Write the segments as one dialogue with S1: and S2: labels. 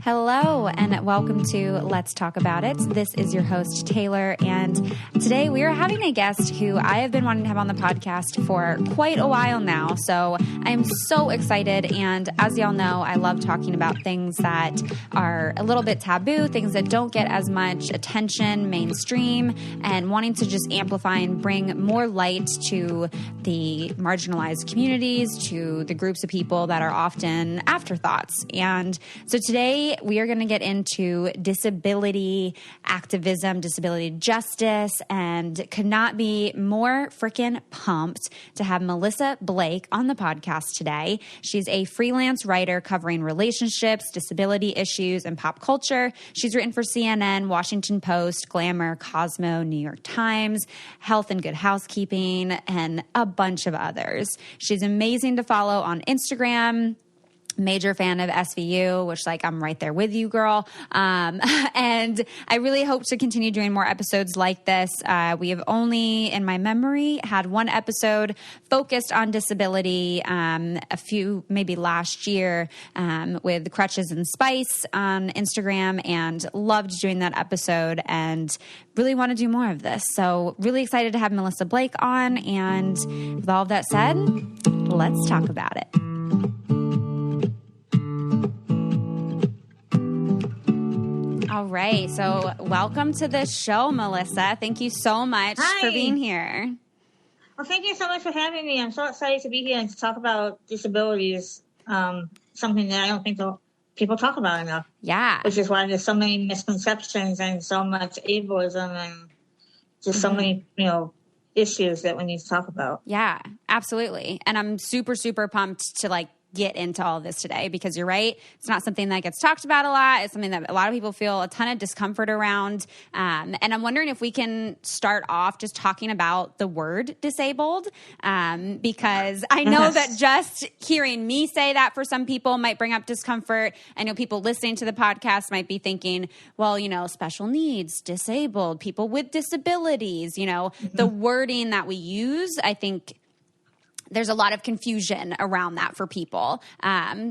S1: Hello, and welcome to Let's Talk About It. This is your host, Taylor, and today we are having a guest who I have been wanting to have on the podcast for quite a while now, so I'm so excited, and as y'all know, I love talking about things that are a little bit taboo, things that don't get as much attention mainstream, and wanting to just amplify and bring more light to the marginalized communities, to the groups of people that are often afterthoughts. And so today we are going to get into disability activism, disability justice, and could not be more freaking pumped to have Melissa Blake on the podcast today. She's a freelance writer covering relationships, disability issues, and pop culture. She's written for CNN, Washington Post, Glamour, Cosmo, New York Times, Health and Good Housekeeping, and a bunch of others. She's amazing to follow on Instagram. Major fan of SVU, which I'm right there with you, girl. And I really hope to continue doing more episodes like this. We have only, in my memory, had one episode focused on disability, a few, maybe last year, with Crutches and Spice on Instagram, and loved doing that episode and really want to do more of this. So really excited to have Melissa Blake on. And with all of that said, let's talk about it. All right. So welcome to the show, Melissa. Thank you so much for being here.
S2: Well, thank you so much for having me. I'm so excited to be here and to talk about disabilities, something that I don't think people talk about enough.
S1: Yeah.
S2: Which is why there's so many misconceptions and so much ableism and just so many, issues that we need to talk about.
S1: Yeah, absolutely. And I'm super, super pumped to get into all of this today, because you're right. It's not something that gets talked about a lot. It's something that a lot of people feel a ton of discomfort around. And I'm wondering if we can start off just talking about the word disabled, because I know that just hearing me say that for some people might bring up discomfort. I know people listening to the podcast might be thinking, well, special needs, disabled, people with disabilities, the wording that we use, I think there's a lot of confusion around that for people.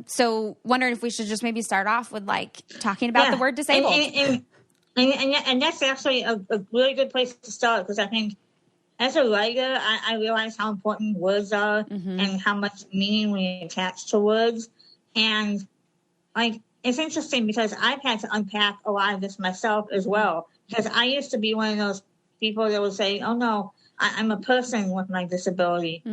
S1: So wondering if we should just maybe start off with talking about the word disabled.
S2: And that's actually a really good place to start, because I think as a writer, I realize how important words are and how much meaning we attach to words. And it's interesting because I've had to unpack a lot of this myself as well, because I used to be one of those people that would say, oh no, I'm a person with my disability.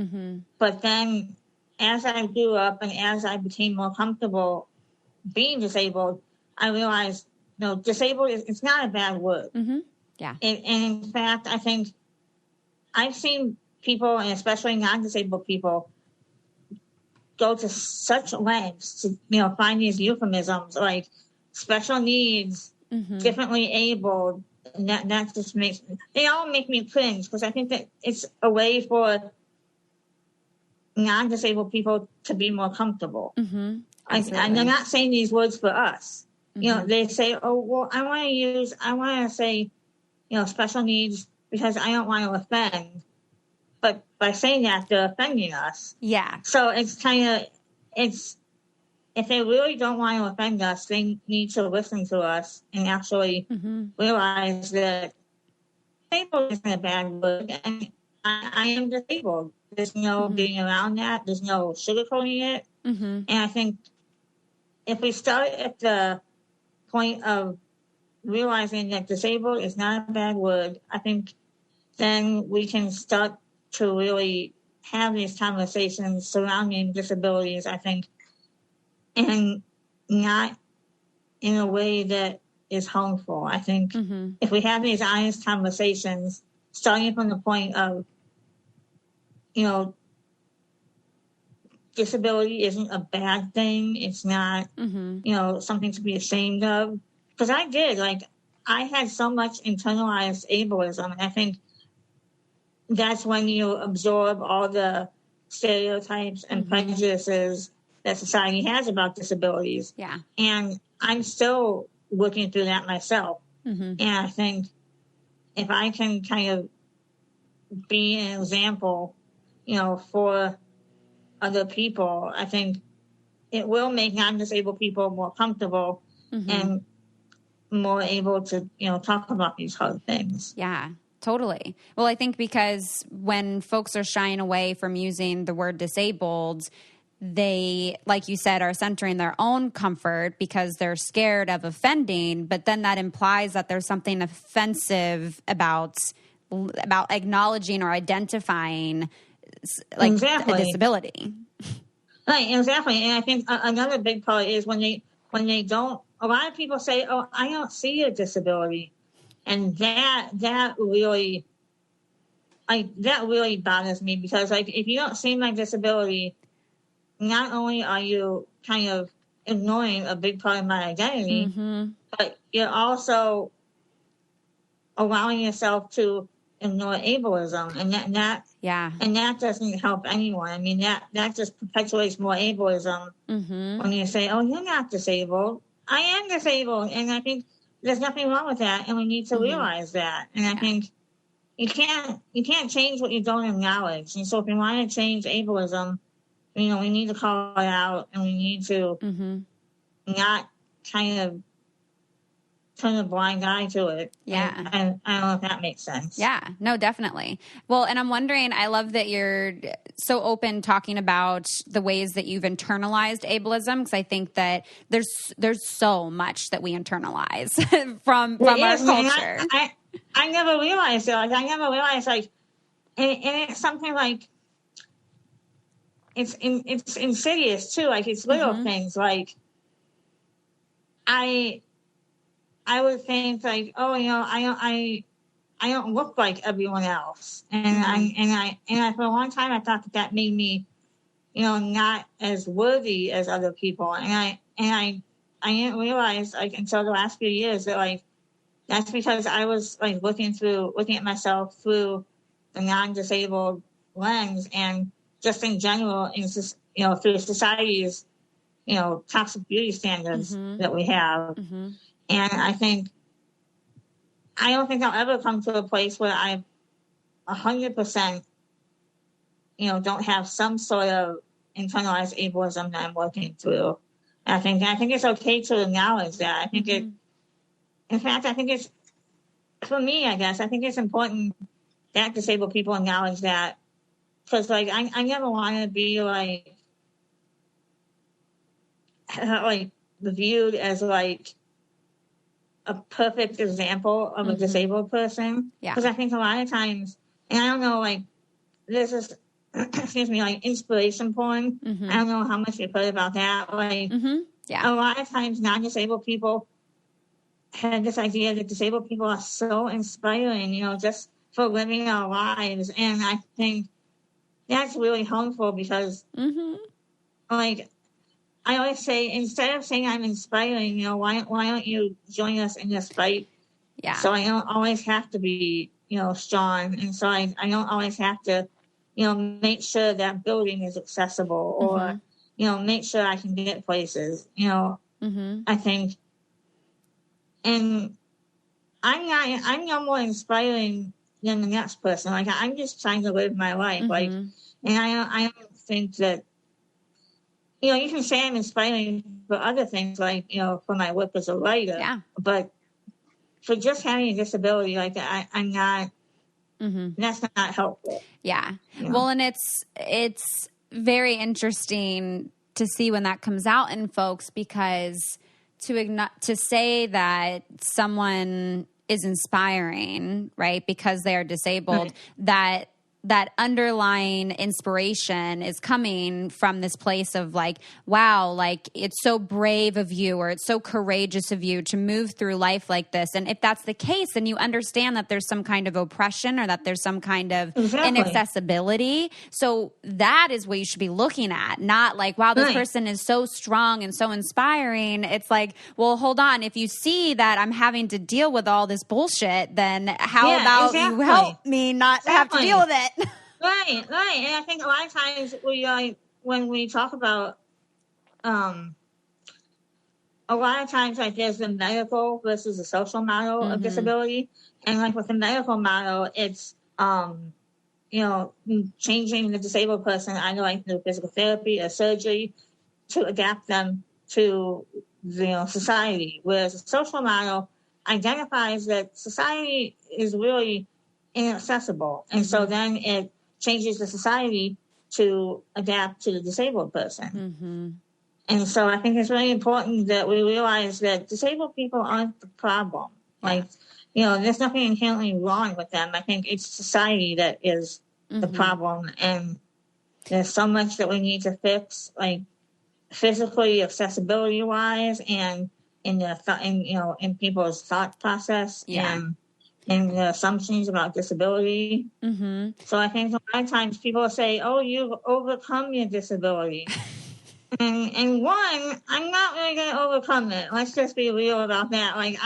S2: But then as I grew up and as I became more comfortable being disabled, I realized, disabled it's not a bad word.
S1: Yeah.
S2: And in fact, I think I've seen people, and especially non-disabled people, go to such lengths to, find these euphemisms like special needs, differently abled. And that just they all make me cringe, because I think that it's a way for non-disabled people to be more comfortable. And they're not saying these words for us. They say, oh, well, I want to say, special needs because I don't want to offend. But by saying that, they're offending us.
S1: Yeah.
S2: So it's if they really don't want to offend us, they need to listen to us and actually realize that disabled isn't a bad word, and I am disabled. There's no getting around that. There's no sugarcoating it. And I think if we start at the point of realizing that disabled is not a bad word, I think then we can start to really have these conversations surrounding disabilities, I think, and not in a way that is harmful. I think if we have these honest conversations, starting from the point of, disability isn't a bad thing. It's not, something to be ashamed of. Because I had so much internalized ableism, and I think that's when you absorb all the stereotypes and prejudices that society has about disabilities.
S1: Yeah.
S2: And I'm still working through that myself. And I think if I can kind of be an example, for other people, I think it will make non-disabled people more comfortable and more able to, talk about these hard things.
S1: Yeah, totally. Well, I think because when folks are shying away from using the word disabled, they, like you said, are centering their own comfort because they're scared of offending, but then that implies that there's something offensive about acknowledging or identifying like a disability.
S2: Right, exactly. And I think another big part is when they don't, a lot of people say, "Oh, I don't see a disability," and that really bothers me, because like if you don't see my disability, not only are you kind of ignoring a big part of my identity, but you're also allowing yourself to ignore ableism, and that doesn't help anyone. I mean, that just perpetuates more ableism when you say, "Oh, you're not disabled." I am disabled, and I think there's nothing wrong with that, and we need to realize that. And I think you can't change what you don't acknowledge. And so, if we want to change ableism, we need to call it out, and we need to not kind of turn a blind eye to it.
S1: Yeah.
S2: And I don't know if that makes sense.
S1: Yeah, no, definitely. Well, and I'm wondering, I love that you're so open talking about the ways that you've internalized ableism, because I think that there's so much that we internalize from our culture.
S2: I never realized it. Like, I never realized, like, and it's something like, it's insidious too. Like, it's little things. Like, I would think like, oh, I don't look like everyone else, and I for a long time I thought that made me, not as worthy as other people, and I didn't realize, like, until the last few years, that like that's because I was like looking at myself through the non-disabled lens, and just in general, through society's toxic beauty standards that we have. And I don't think I'll ever come to a place where I 100%, don't have some sort of internalized ableism that I'm working through. And I think it's okay to acknowledge that. I think I think it's, for me, I guess, I think it's important that disabled people acknowledge that. Because, like, I never want to be, like viewed as, like, a perfect example of a disabled person. Because I think a lot of times, and I don't know, like, this is, excuse me, like inspiration porn. I don't know how much you've heard about that. Like, a lot of times non-disabled people have this idea that disabled people are so inspiring, just for living our lives. And I think that's really harmful, because, like, I always say, instead of saying I'm inspiring, why don't you join us in this fight?
S1: Yeah.
S2: So I don't always have to be, strong. And so I don't always have to, make sure that building is accessible, or, make sure I can get places, I think. And I'm no more inspiring than the next person. Like, I'm just trying to live my life. Like, and I don't think that, you can say I'm inspiring for other things, like, for my work as a writer.
S1: Yeah.
S2: But for just having a disability, like, I'm not, that's not helpful.
S1: Yeah. Well, and it's very interesting to see when that comes out in folks, because to say that someone is inspiring, right, because they are disabled, that underlying inspiration is coming from this place of like, wow, like, it's so brave of you, or it's so courageous of you to move through life like this. And if that's the case, then you understand that there's some kind of oppression, or that there's some kind of inaccessibility. So that is what you should be looking at, not like, wow, this person is so strong and so inspiring. It's like, well, hold on. If you see that I'm having to deal with all this bullshit, then how about you help me not have to deal with it?
S2: Right. And I think a lot of times when we talk about, a lot of times, like, there's the medical versus the social model of disability. And like with the medical model, it's, changing the disabled person, either like through physical therapy or surgery, to adapt them to society, whereas a social model identifies that society is really inaccessible. And so then it changes the society to adapt to the disabled person. And so I think it's really important that we realize that disabled people aren't the problem. Like, there's nothing inherently wrong with them. I think it's society that is the problem. And there's so much that we need to fix, like physically, accessibility wise, and in people's thought process and the assumptions about disability. So I think a lot of times people say, "Oh, you've overcome your disability." And one, I'm not really going to overcome it. Let's just be real about that. Like,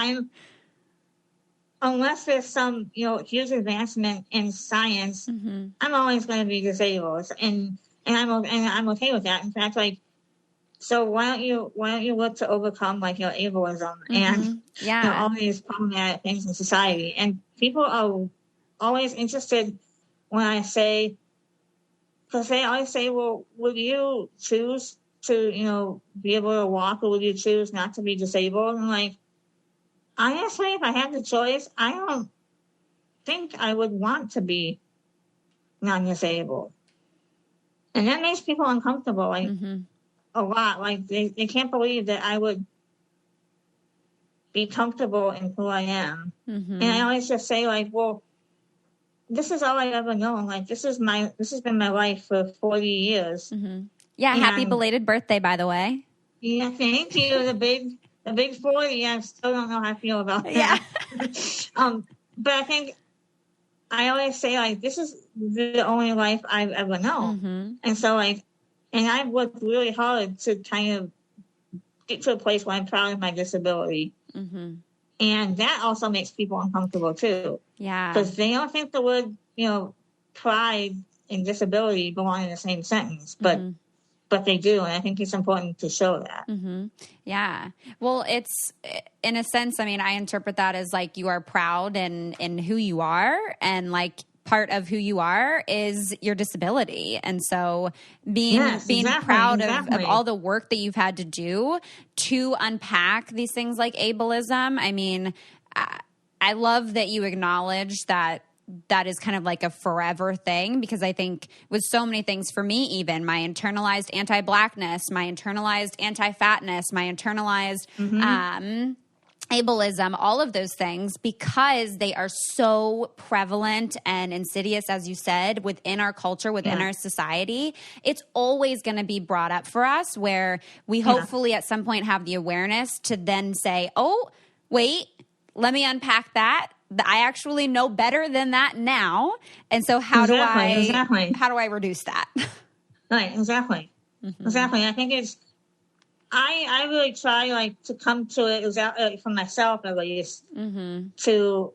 S2: unless there's some, huge advancement in science, I'm always going to be disabled, and I'm okay with that. In fact, like, so why don't you look to overcome like your ableism and all these problematic things in society? And people are always interested when I say, because they always say, "Well, would you choose to be able to walk, or would you choose not to be disabled?" And like, honestly, if I had the choice, I don't think I would want to be non-disabled. And that makes people uncomfortable, like a lot. Like they can't believe that I would be comfortable in who I am. And I always just say, like, well, this is all I've ever known. Like, this has been my life for 40 years.
S1: Yeah, happy belated birthday, by the way.
S2: Yeah, thank you. The big 40. I still don't know how I feel about that.
S1: Yeah.
S2: But I think I always say, like, this is the only life I've ever known. And so, like, and I've worked really hard to kind of get to a place where I'm proud of my disability. And that also makes people uncomfortable, too. Yeah. Because they don't think the word, pride and disability belong in the same sentence. But they do, and I think it's important to show that.
S1: Yeah. Well, it's, in a sense, I mean, I interpret that as, like, you are proud in who you are, and, like, part of who you are is your disability. And so being proud of all the work that you've had to do to unpack these things like ableism. I mean, I love that you acknowledge that is kind of like a forever thing, because I think with so many things, for me, even my internalized anti-Blackness, my internalized anti-fatness, my internalized ableism, all of those things, because they are so prevalent and insidious, as you said, within our culture, within our society, it's always going to be brought up for us, where we hopefully at some point have the awareness to then say, oh, wait, let me unpack that. I actually know better than that now. And so how do I reduce that?
S2: Right. Exactly. Exactly. I think it's, I really try, like, to come to it for myself, at least, to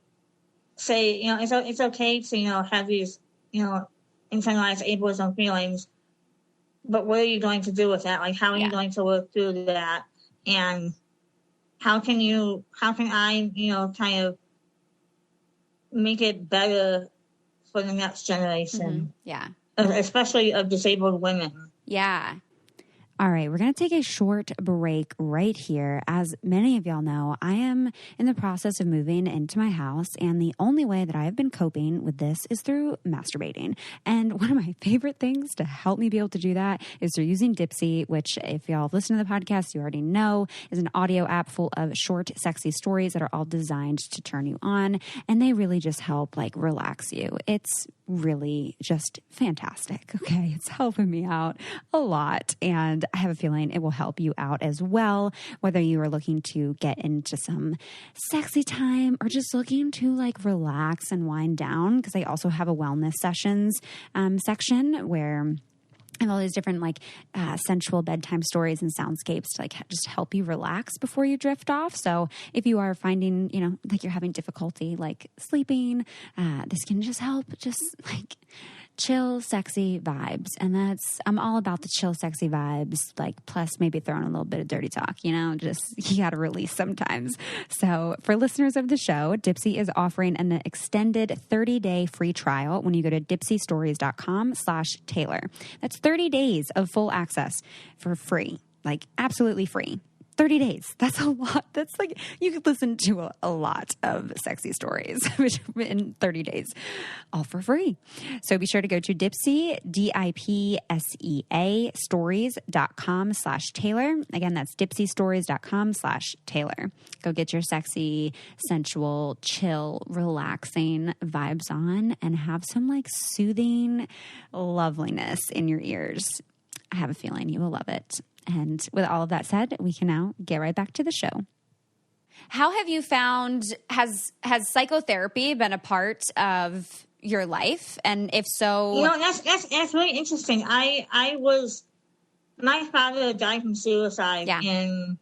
S2: say, it's okay to, have these, internalized ableism feelings, but what are you going to do with that? Like, how are you going to work through that? And how can I, kind of make it better for the next generation?
S1: Yeah.
S2: Especially of disabled women.
S1: Yeah. All right, we're going to take a short break right here. As many of y'all know, I am in the process of moving into my house, and the only way that I have been coping with this is through masturbating. And one of my favorite things to help me be able to do that is through using Dipsy, which, if y'all listen to the podcast, you already know is an audio app full of short, sexy stories that are all designed to turn you on, and they really just help, like, relax you. It's really just fantastic. Okay, it's helping me out a lot, and I have a feeling it will help you out as well, whether you are looking to get into some sexy time or just looking to, like, relax and wind down, because I also have a wellness sessions section where I have all these different, like, sensual bedtime stories and soundscapes to, like, just help you relax before you drift off. So if you are finding, like, you're having difficulty, like, sleeping, this can just help, just, like, chill, sexy vibes. And I'm all about the chill, sexy vibes, like, plus maybe throwing a little bit of dirty talk, just, you got to release sometimes. So for listeners of the show, Dipsy is offering an extended 30-day free trial when you go to dipsystories.com/Taylor. That's 30 days of full access for free, like, absolutely free. 30 days. That's a lot. That's like, you could listen to a lot of sexy stories in 30 days, all for free. So be sure to go to Dipsea, DIPSEA, stories.com/Taylor. Again, that's dipseastories.com/Taylor. Go get your sexy, sensual, chill, relaxing vibes on and have some like soothing loveliness in your ears. I have a feeling you will love it. And with all of that said, we can now get right back to the show. How have you found, has psychotherapy been a part of your life? And if so...
S2: That's really interesting. My father died from suicide in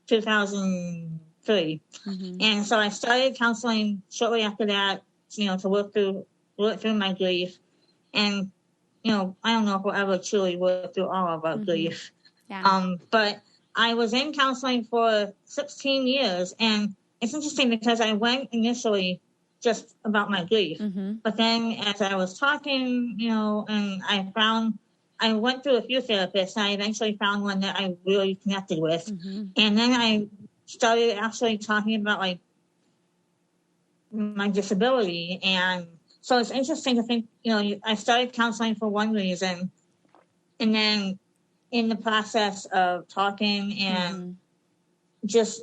S2: 2003. Mm-hmm. And so I started counseling shortly after that, to work through my grief. And, I don't know if we'll ever truly work through all of our grief. Yeah. But I was in counseling for 16 years, and it's interesting because I went initially just about my grief. Mm-hmm. But then as I was talking, and I went through a few therapists, and I eventually found one that I really connected with. Mm-hmm. And then I started actually talking about like my disability. And so it's interesting to think, I started counseling for one reason, and then in the process of talking and just,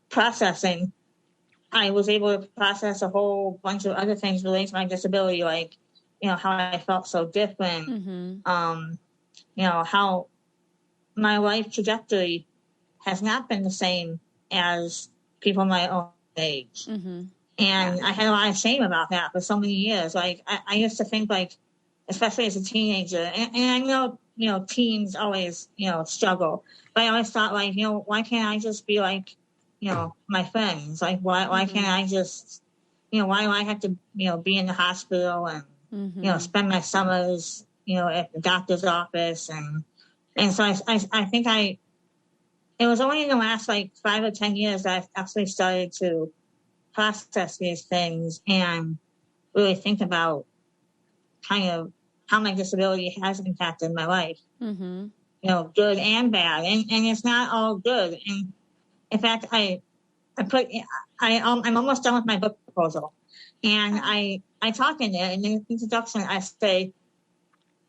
S2: processing, I was able to process a whole bunch of other things related to my disability, like, how I felt so different, how my life trajectory has not been the same as people my own age. Mm-hmm. And I had a lot of shame about that for so many years. Like, I used to think, like, especially as a teenager, and I know, teens always, struggle. But I always thought, like, why can't I just be like, my friends? Like, why can't I just, why do I have to, be in the hospital and, spend my summers, at the doctor's office? And so I think it was only in the last, like, 5 or 10 years that I actually started to process these things and really think about kind of how my disability has impacted my life, good and bad. And it's not all good. And in fact, I'm almost done with my book proposal. And I talk in there in the introduction, I say,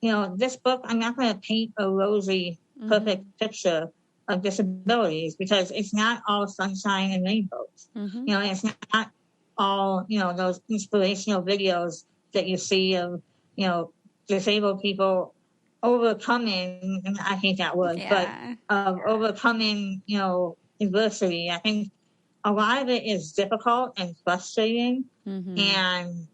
S2: this book, I'm not going to paint a rosy, perfect picture of disabilities because it's not all sunshine and rainbows. Mm-hmm. It's not all, those inspirational videos that you see of, disabled people overcoming, and I hate that word, but overcoming, adversity. I think a lot of it is difficult and frustrating, and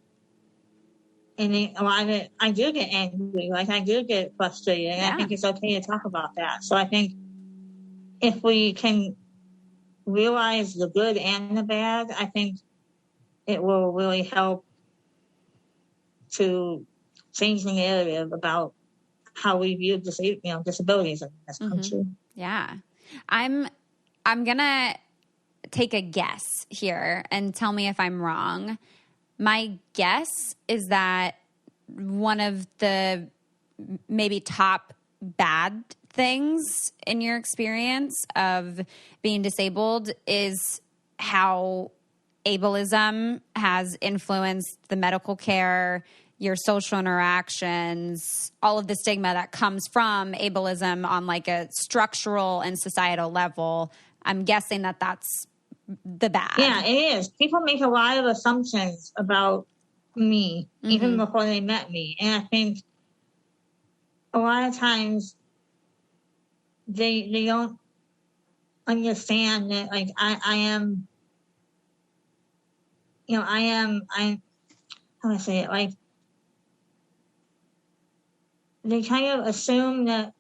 S2: a lot of it, I do get angry, like I do get frustrated, and I think it's okay to talk about that. So I think if we can realize the good and the bad, I think it will really help to change the narrative about how we view disabilities in this country.
S1: Yeah. I'm going to take a guess here and tell me if I'm wrong. My guess is that one of the maybe top bad things in your experience of being disabled is how ableism has influenced the medical care, your social interactions, all of the stigma that comes from ableism on like a structural and societal level. I'm guessing that that's the bad.
S2: Yeah, it is. People make a lot of assumptions about me, even before they met me. And I think a lot of times they don't understand that, like, I am, how do I say it? Like, they kind of assume that,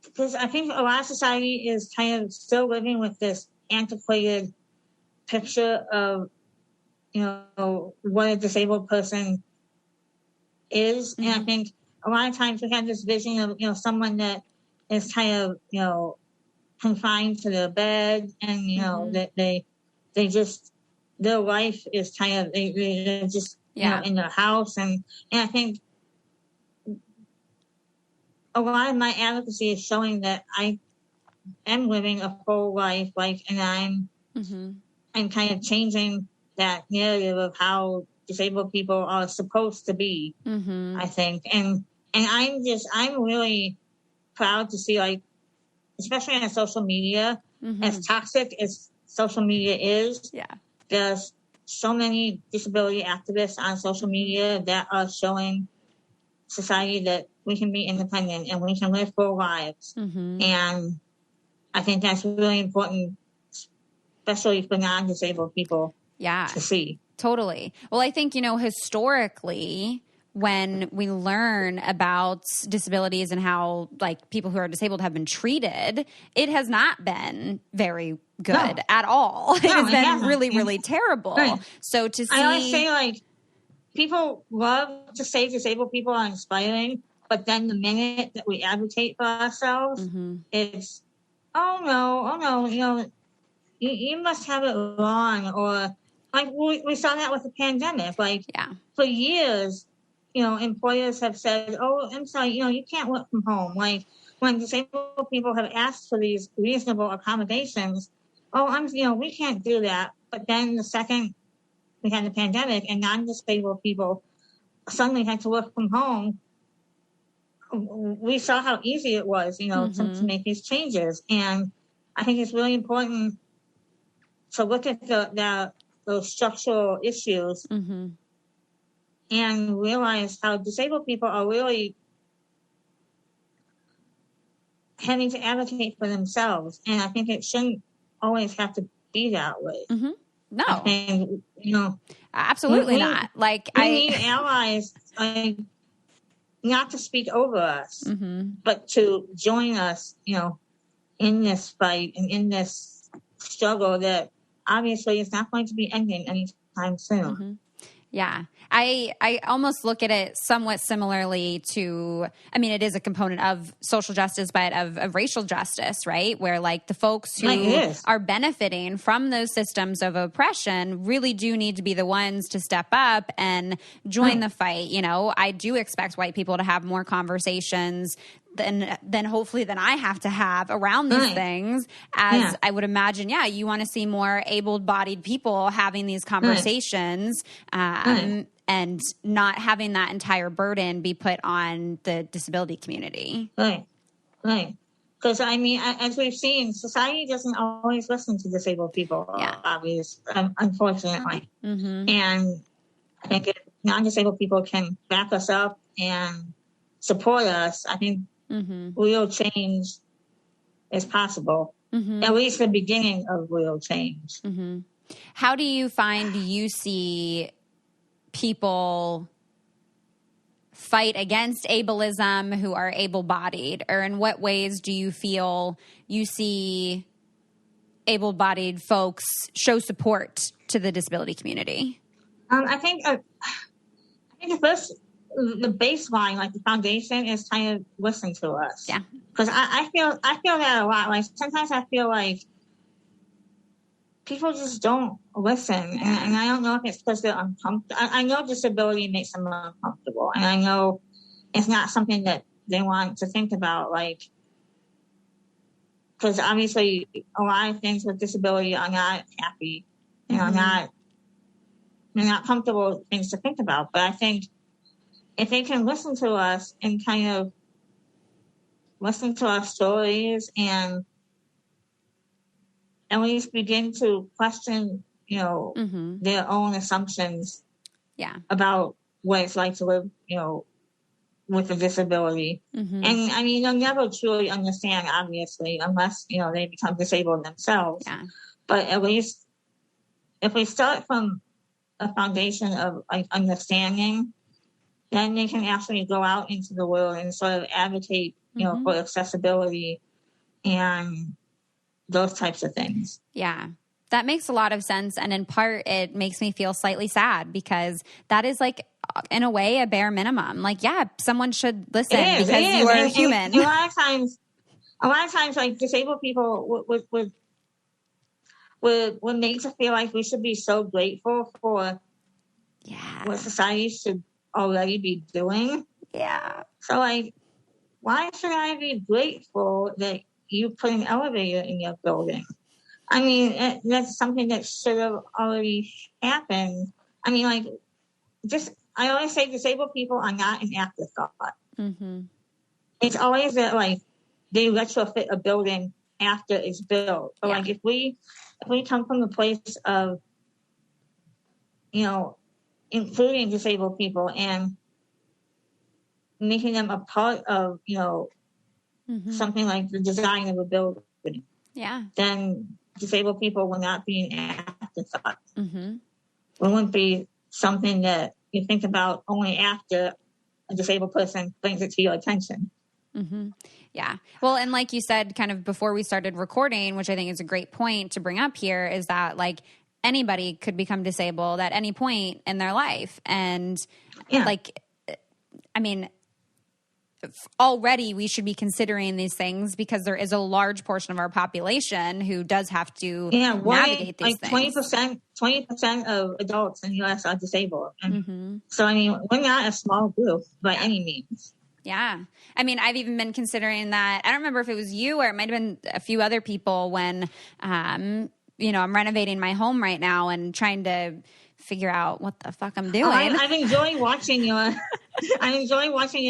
S2: because I think a lot of society is kind of still living with this antiquated picture of, what a disabled person is. And I think a lot of times we have this vision of, someone that is kind of, confined to their bed and, that they just, their life is kind of, they're just, in their house. And I think a lot of my advocacy is showing that I am living a full life, like, and I'm kind of changing that narrative of how disabled people are supposed to be, I think. And I'm really proud to see, like, especially on social media, as toxic as social media is, there's so many disability activists on social media that are showing society that we can be independent and we can live full lives. And I think that's really important, especially for non-disabled people to see.
S1: Totally. Well, I think, historically, when we learn about disabilities and how, like, people who are disabled have been treated, it has not been very good at all. It has been really, really terrible.
S2: Right.
S1: So to see...
S2: I always say, like, people love to say disabled people are inspiring, but then the minute that we advocate for ourselves, it's, oh no, you must have it wrong. Or, like, we saw that with the pandemic. Like, for years, employers have said, oh, I'm sorry, you can't work from home. Like, when disabled people have asked for these reasonable accommodations, we can't do that. But then the second we had the pandemic and non-disabled people suddenly had to work from home, we saw how easy it was, to make these changes. And I think it's really important to look at those structural issues and realize how disabled people are really having to advocate for themselves. And I think it shouldn't always have to be that way.
S1: No.
S2: I think,
S1: absolutely not. Like,
S2: we need allies, like, not to speak over us, but to join us, in this fight and in this struggle that obviously is not going to be ending anytime soon.
S1: Yeah. I almost look at it somewhat similarly to, it is a component of social justice, but of racial justice, right? Where, like, the folks who are benefiting from those systems of oppression really do need to be the ones to step up and join the fight. I do expect white people to have more conversations than hopefully than I have to have around these things, as I would imagine, you want to see more able-bodied people having these conversations and not having that entire burden be put on the disability community.
S2: Right. Because, as we've seen, society doesn't always listen to disabled people, obviously, unfortunately. And I think if non-disabled people can back us up and support us, I think real change is possible. At least the beginning of real change.
S1: How do you find you see people fight against ableism who are able-bodied? Or in what ways do you feel you see able-bodied folks show support to the disability community?
S2: I think the baseline, like the foundation, is kind of listen to us. Yeah. Because I feel that a lot. Like, sometimes I feel like people just don't listen. And I don't know if it's because they're uncomfortable. I know disability makes them uncomfortable. And I know it's not something that they want to think about. Like, because obviously a lot of things with disability are not happy. They're not comfortable things to think about. But I think if they can listen to us and kind of listen to our stories and at least begin to question, their own assumptions about what it's like to live, with a disability. And they'll never truly understand, obviously, unless, they become disabled themselves. Yeah. But at least if we start from a foundation of, like, understanding, then they can actually go out into the world and sort of advocate, for accessibility and those types of things.
S1: Yeah, that makes a lot of sense. And in part, it makes me feel slightly sad because that is, like, in a way, a bare minimum. Like, someone should listen because you are human.
S2: A lot of times, like, disabled people would make us feel like we should be so grateful for what society should already be doing. Yeah. So, like, why should I be grateful that you put an elevator in your building. I mean, that's something that should have already happened. I mean, like, I always say disabled people are not an afterthought.
S1: Mm-hmm.
S2: It's always that, like, they retrofit a building after it's built. But, like, if we come from the place of, including disabled people and making them a part of, something like the design of a building, then disabled people will not be an afterthought. Mm-hmm. It wouldn't be something that you think about only after a disabled person brings it to your attention.
S1: Mm-hmm. Yeah. Well, and like you said, kind of before we started recording, which I think is a great point to bring up here, is that like anybody could become disabled at any point in their life. And like, I mean, already we should be considering these things because there is a large portion of our population who does have to navigate these things.
S2: 20% of adults in the U.S. are disabled. And so, I mean, we're not a small group by any means.
S1: Yeah. I mean, I've even been considering that. I don't remember if it was you or it might have been a few other people when, I'm renovating my home right now and trying to figure out what the fuck I'm doing.
S2: I'm enjoying watching your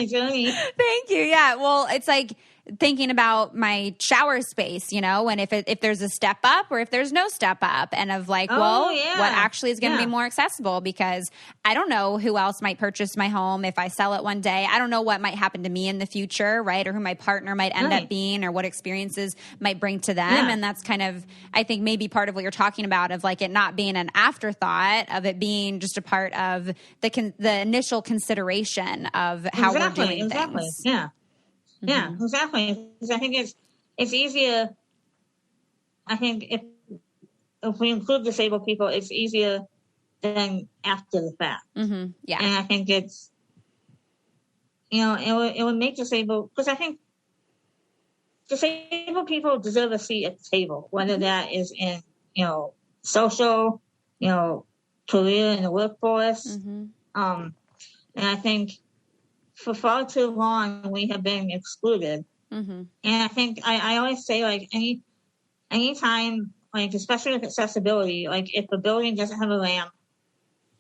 S2: journey.
S1: Thank you. Yeah. Well, it's like thinking about my shower space, and if there's a step up or if there's no step up, and of like, what actually is going to be more accessible, because I don't know who else might purchase my home if I sell it one day. I don't know what might happen to me in the future, right? Or who my partner might end up being, or what experiences might bring to them. Yeah. And that's kind of, I think, maybe part of what you're talking about, of like it not being an afterthought, of it being just a part of the initial consideration of how we're doing things.
S2: Yeah. Yeah, exactly. Because I think it's easier. I think if we include disabled people, it's easier than after the fact.
S1: Mm-hmm. Yeah,
S2: and I think it's it would make disabled, because I think disabled people deserve a seat at the table, whether that is in social, career in the workforce, and I think. For far too long, we have been excluded. Mm-hmm. And I think I always say, like, anytime, like, especially with accessibility, like, if a building doesn't have a ramp,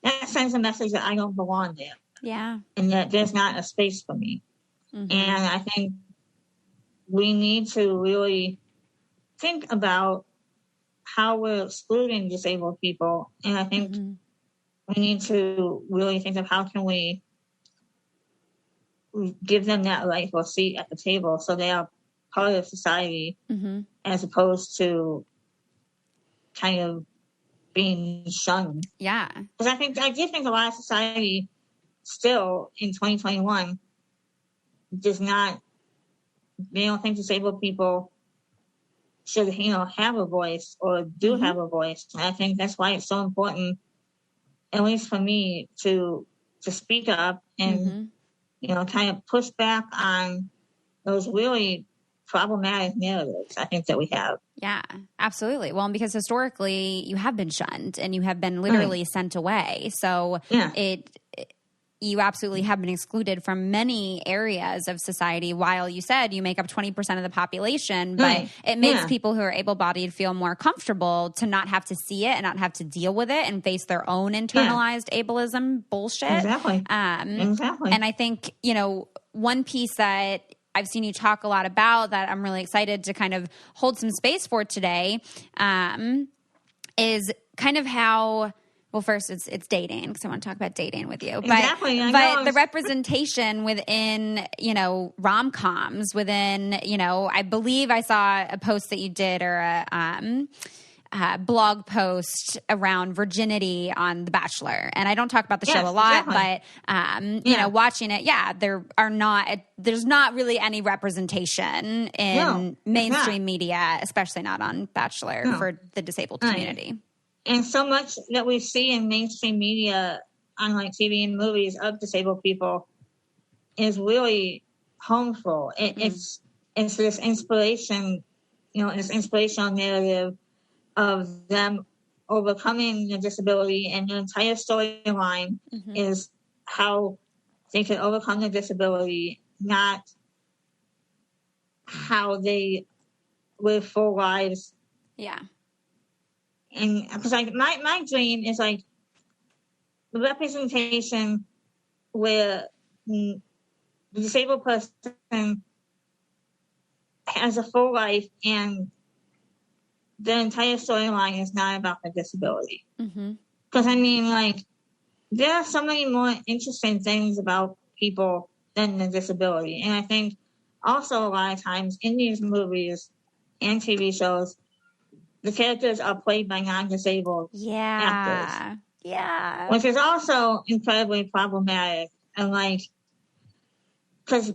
S2: that sends a message that I don't belong there.
S1: Yeah.
S2: And that there's not a space for me. Mm-hmm. And I think we need to really think about how we're excluding disabled people. And I think we need to really think of how can we give them that rightful seat at the table so they are part of society, as opposed to kind of being shunned.
S1: Yeah.
S2: Because I do think a lot of society still in 2021 does not, they don't think disabled people should, have a voice or do have a voice. And I think that's why it's so important, at least for me, to speak up and kind of push back on those really problematic narratives, I think, that we have.
S1: Yeah, absolutely. Well, because historically you have been shunned and you have been literally sent away. So you absolutely have been excluded from many areas of society, while you said you make up 20% of the population, but it makes people who are able-bodied feel more comfortable to not have to see it and not have to deal with it and face their own internalized ableism bullshit.
S2: Exactly.
S1: Exactly. And I think, one piece that I've seen you talk a lot about that I'm really excited to kind of hold some space for today is kind of how... Well, first it's dating, because I want to talk about dating with you. But the representation within, rom-coms, within, I believe I saw a post that you did, or a blog post around virginity on The Bachelor. And I don't talk about the show a lot, but, watching it, there's not really any representation in mainstream media, especially not on Bachelor for the disabled community.
S2: And so much that we see in mainstream media, on like TV and movies, of disabled people is really harmful. It's this inspiration, this inspirational narrative of them overcoming their disability, and the entire storyline is how they can overcome their disability, not how they live full lives.
S1: Yeah.
S2: And because like my dream is like the representation where the disabled person has a full life and the entire storyline is not about the disability. Because I mean, like, there are so many more interesting things about people than the disability. And I think also a lot of times in these movies and TV shows, the characters are played by non-disabled actors.
S1: Yeah.
S2: Which is also incredibly problematic. And like, because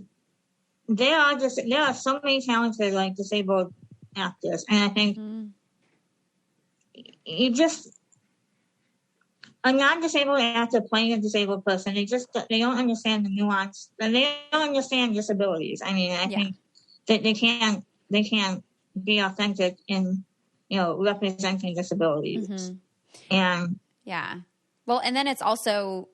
S2: there are so many talented, like, disabled actors. And I think a non-disabled actor playing a disabled person, they don't understand the nuance. They don't understand disabilities. I mean, I think that they can't be authentic in, representing disabilities. And
S1: yeah. Well, and then it's also,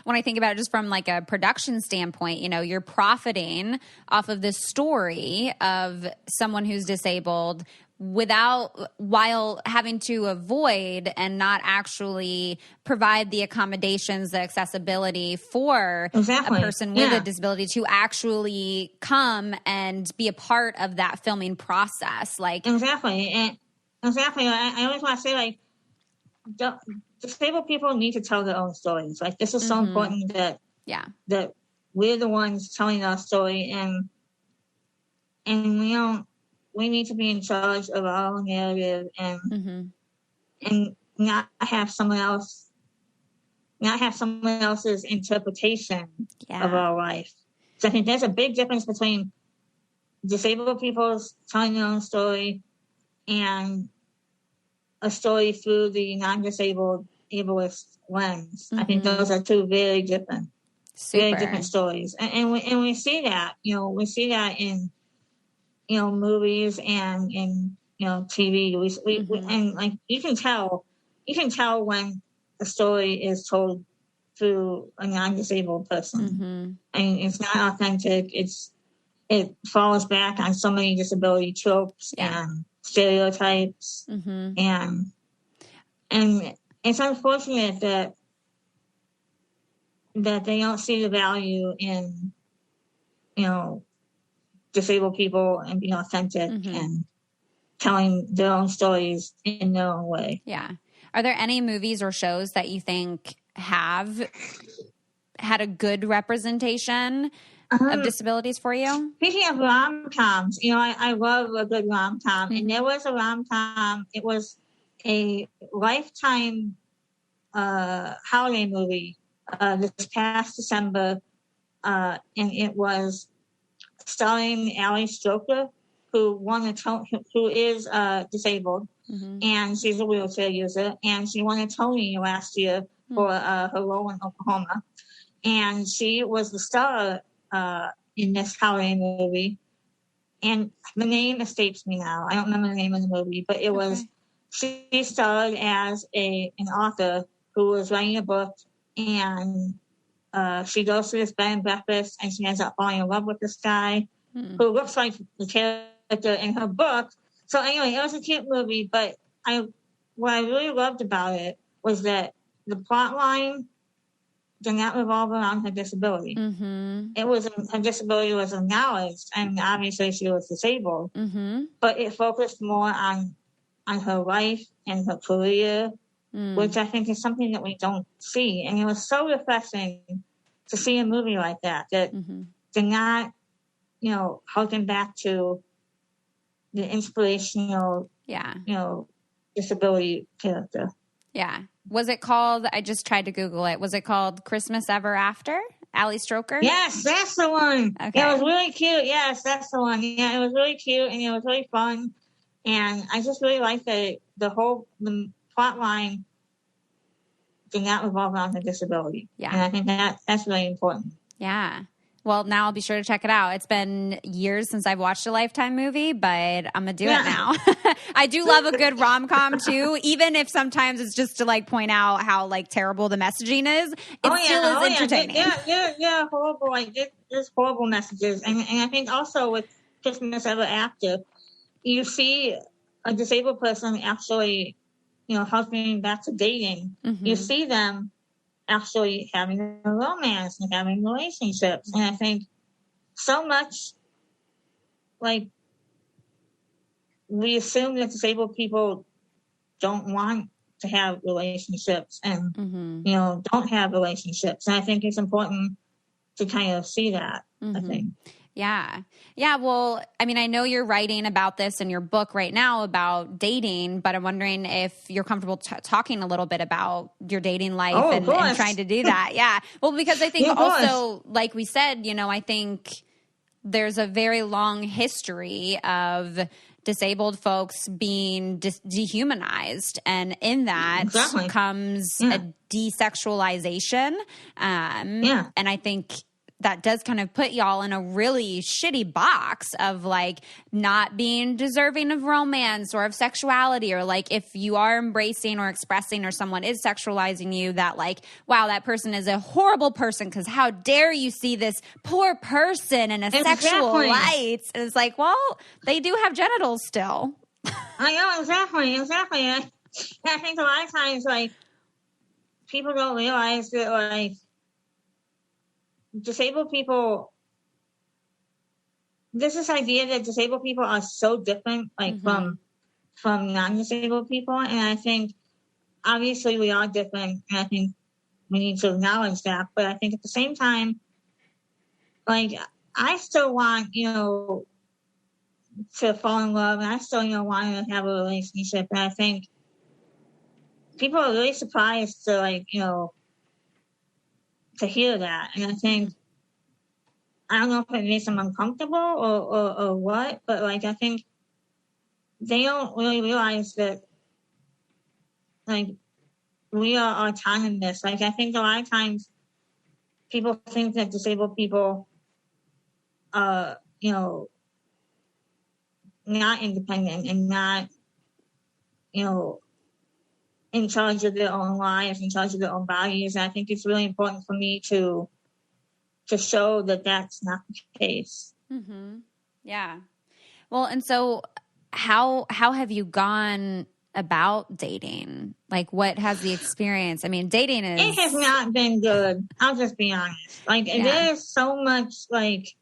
S1: when I think about it just from like a production standpoint, you're profiting off of this story of someone who's disabled while having to avoid and not actually provide the accommodations, the accessibility for a person with a disability to actually come and be a part of that filming process. Like
S2: exactly. I always want to say, like, disabled people need to tell their own stories. Like, this is so important that we're the ones telling our story, and we need to be in charge of our own narrative and not have someone else's interpretation of our life. So I think there's a big difference between disabled people telling their own story and a story through the non-disabled ableist lens. I think those are two very different stories. And we see that, we see that in, movies and in, TV. And like, you can tell when a story is told through a non-disabled person. And it's not authentic. It falls back on so many disability tropes and stereotypes. And it's unfortunate that they don't see the value in, disabled people and being authentic and telling their own stories in their own way.
S1: Yeah. Are there any movies or shows that you think have had a good representation of disabilities for you?
S2: Speaking of rom-coms, I love a good rom-com. And there was a rom-com. It was a Lifetime holiday movie this past December. And it was starring Ali Stroker, who is disabled, and she's a wheelchair user, and she won a Tony last year for her role in Oklahoma, and she was the star in this holiday movie, and the name escapes me now. I don't remember the name of the movie, but it was she starred as an author who was writing a book, and she goes to this bed and breakfast, and she ends up falling in love with this guy who looks like the character in her book. So anyway, it was a cute movie, but what I really loved about it was that the plot line did not revolve around her disability. Her disability was acknowledged, and obviously she was disabled, but it focused more on her life and her career, which I think is something that we don't see. And it was so refreshing to see a movie like that did not, harken back to the inspirational, disability character.
S1: Yeah. Was it called, I just tried to Google it, was it called Christmas Ever After? Ali Stroker?
S2: Yes, that's the one.
S1: Okay.
S2: It was really cute. Yes, that's the one. Yeah, it was really cute and it was really fun. And I just really liked that the plot line did not revolve around her disability. Yeah. And I think that's really important.
S1: Yeah. Well, now I'll be sure to check it out. It's been years since I've watched a Lifetime movie, but I'm going to do it now. I do love a good rom-com too, even if sometimes it's just to like point out how like terrible the messaging is. It still is entertaining.
S2: Yeah, horrible. Like there's horrible messages. And I think also with Christmas Ever After, you see a disabled person actually, harkening back to dating, you see them actually having a romance and having relationships. And I think so much, like, we assume that disabled people don't want to have relationships and, don't have relationships. And I think it's important to kind of see that, I think.
S1: Yeah. Yeah. Well, I mean, I know you're writing about this in your book right now about dating, but I'm wondering if you're comfortable talking a little bit about your dating life and trying to do that. Yeah. Well, because I think also, like we said, I think there's a very long history of disabled folks being dehumanized. And in that comes a desexualization. And I think that does kind of put y'all in a really shitty box of like not being deserving of romance or of sexuality, or like if you are embracing or expressing or someone is sexualizing you, that like, wow, that person is a horrible person because how dare you see this poor person in a sexual light? And it's like, well, they do have genitals still.
S2: I know, exactly. I think a lot of times, like, people don't realize that, like, disabled people, there's this idea that disabled people are so different, like, from non-disabled people. And I think, obviously, we are different. And I think we need to acknowledge that. But I think at the same time, like, I still want, to fall in love. And I still, want to have a relationship. And I think people are really surprised to, like, to hear that. And I think, I don't know if it makes them uncomfortable or what, but, like, I think they don't really realize that, like, we are autonomous. Like, I think a lot of times people think that disabled people are, not independent and not, in charge of their own lives, in charge of their own bodies. And I think it's really important for me to show that that's not the case.
S1: Yeah. Well, and so how have you gone about dating? Like, what has the experience? I mean, dating is...
S2: It has not been good. I'll just be honest. Like, there's so much, like...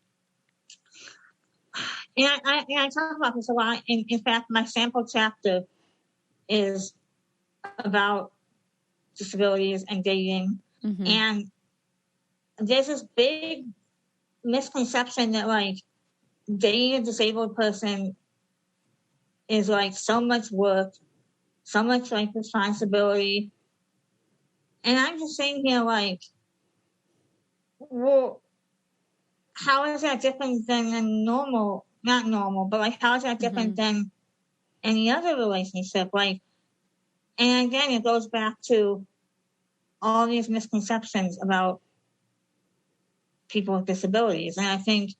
S2: And I talk about this a lot. In fact, my sample chapter is about disabilities and dating. And there's this big misconception that, like, dating a disabled person is, like, so much work, so much, like, responsibility. And I'm just saying here, like, well, how is that different than a normal, not normal, but, like, how is that different than any other relationship? Like, and again, it goes back to all these misconceptions about people with disabilities. And I think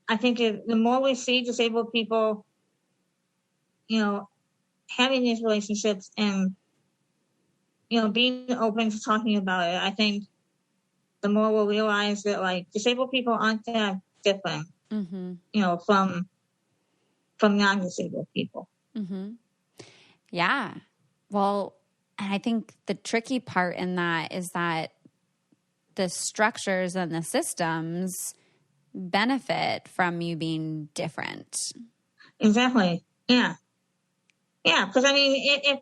S2: the more we see disabled people, having these relationships and, being open to talking about it, I think the more we'll realize that, like, disabled people aren't that different, from non-disabled people.
S1: Yeah. Well, and I think the tricky part in that is that the structures and the systems benefit from you being different.
S2: Exactly. Yeah. Yeah. Because, I mean,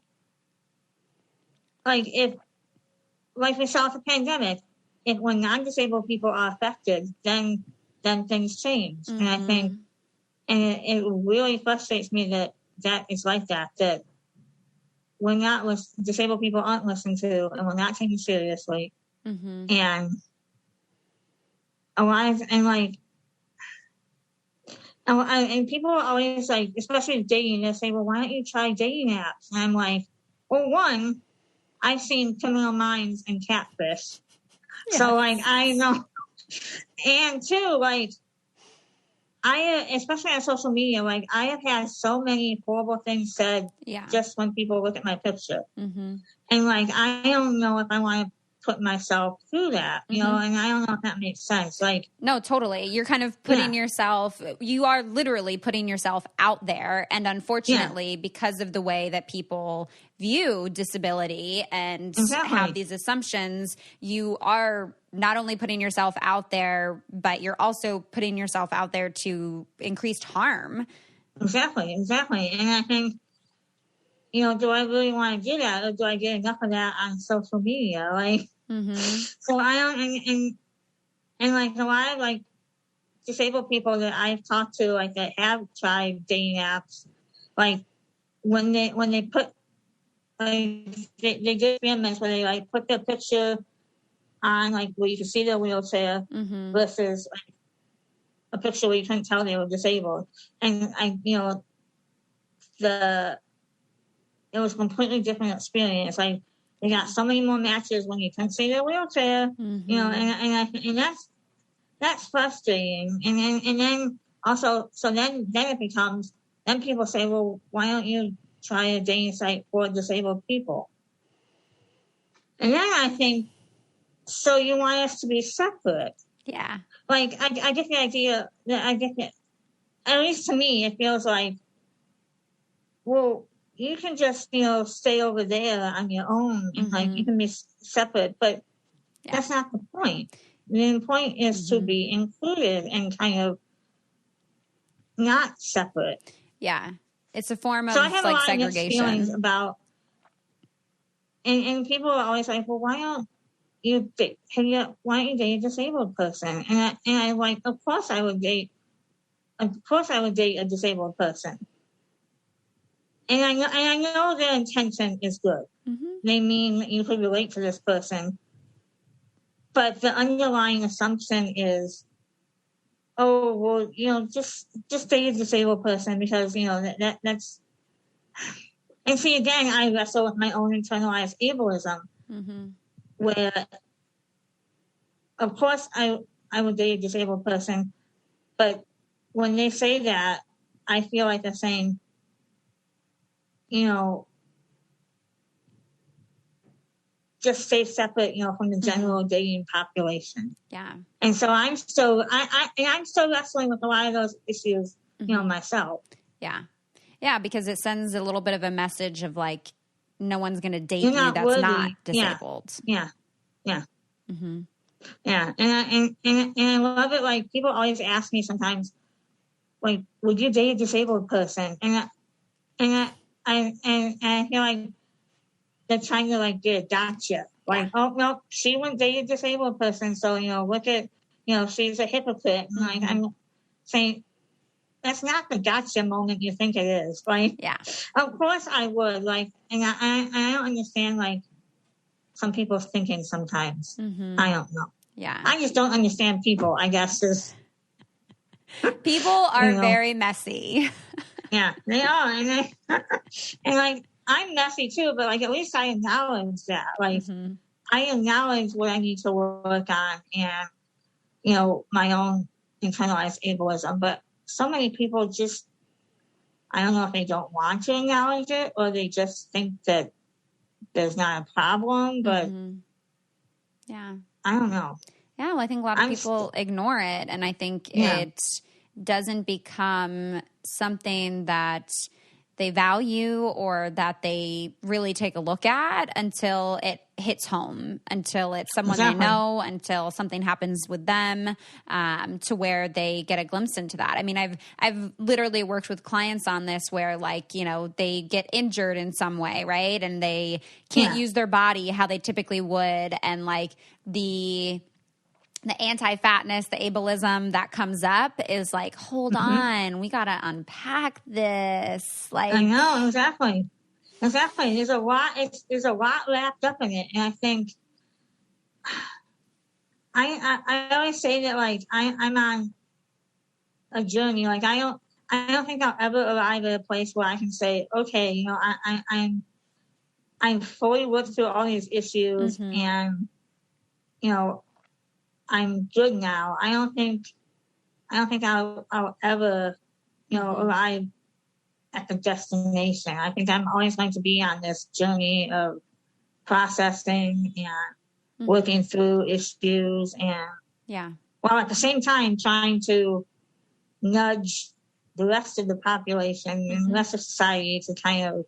S2: if we saw with the pandemic, if when non-disabled people are affected, then things change. And I think, and it really frustrates me that it's like that we're not, disabled people aren't listened to and we're not taken seriously. And a lot of, and, like, and people are always, like, especially dating, they say, well, why don't you try dating apps? And I'm like, well, one, I've seen Criminal Minds and Catfish. Yes. So, like, I know. And two, like, especially on social media, like, I have had so many horrible things said just when people look at my picture. And, like, I don't know if I want to put myself through that, you know, and I don't know if that makes sense. Like,
S1: no, totally. You're kind of putting yourself, you are literally putting yourself out there. And unfortunately, because of the way that people view disability and have these assumptions, you are not only putting yourself out there, but you're also putting yourself out there to increased harm.
S2: Exactly. And I think, you know, do I really want to do that, or do I get enough of that on social media? Like, so I don't, and like a lot of like disabled people that I've talked to, like that have tried dating apps, like when they put, like they did experiments where they like put their picture on, like where you can see their wheelchair versus like a picture where you couldn't tell they were disabled, and you know, it was a completely different experience. Like they got so many more matches when you couldn't see their wheelchair, you know, and that's frustrating. And then also, so then it becomes, then people say, well, why don't you try a dating site for disabled people? And then I think, so you want us to be separate?
S1: Yeah.
S2: Like I get the idea that at least to me, it feels like, well, you can just, you know, stay over there on your own and like you can be separate, but that's not the point. The point is to be included and kind of not separate.
S1: Yeah. It's a form of
S2: so I have
S1: like
S2: a lot
S1: segregation.
S2: Of feelings about, and people are always like, well, why don't you date a disabled person? And I like, of course I would date a disabled person. And I know their intention is good. They mean that you could relate to this person. But the underlying assumption is, oh, well, you know, just date a disabled person because, you know, that's... And see, again, I wrestle with my own internalized ableism, where, of course, I would date a disabled person, but when they say that, I feel like they're saying, you know, just stay separate, you know, from the general dating population.
S1: Yeah.
S2: And so I'm still wrestling with a lot of those issues, you know, myself.
S1: Yeah. Yeah, because it sends a little bit of a message of like, no one's going to date you that's
S2: worthy.
S1: not disabled.
S2: Yeah. Yeah. Yeah. And I love it. Like people always ask me sometimes, like, would you date a disabled person? And I feel like they're trying to like get a gotcha. Like, oh no, she wouldn't date a disabled person. So, you know, look at, you know, she's a hypocrite. And like, I'm saying, that's not the gotcha moment you think it is. Like, of course I would. Like, and I don't understand like some people's thinking sometimes. I don't know.
S1: Yeah.
S2: I just don't understand people, I guess.
S1: People are very messy.
S2: Yeah, they are. And like, I'm messy too, but like, at least I acknowledge that. Like, I acknowledge what I need to work on and, you know, my own internalized ableism. But so many people just, I don't know if they don't want to acknowledge it or they just think that there's not a problem, but
S1: yeah,
S2: I don't know.
S1: Yeah, well, I think a lot of people ignore it, and I think it doesn't become something that they value or that they really take a look at until it hits home, until it's someone they know, until something happens with them, to where they get a glimpse into that. I mean, I've literally worked with clients on this where, like, you know, they get injured in some way, right? And they can't use their body how they typically would. And like the anti-fatness, the ableism that comes up is like, hold on, we got to unpack this. Like,
S2: I know, exactly. There's a lot wrapped up in it. And I think I always say that like I'm on a journey. Like I don't think I'll ever arrive at a place where I can say, okay, you know, I'm fully worked through all these issues and, you know, I'm good now. I don't think I'll ever, you know, arrive at the destination. I think I'm always going to be on this journey of processing and working through issues and, while at the same time trying to nudge the rest of the population and the rest of society to kind of,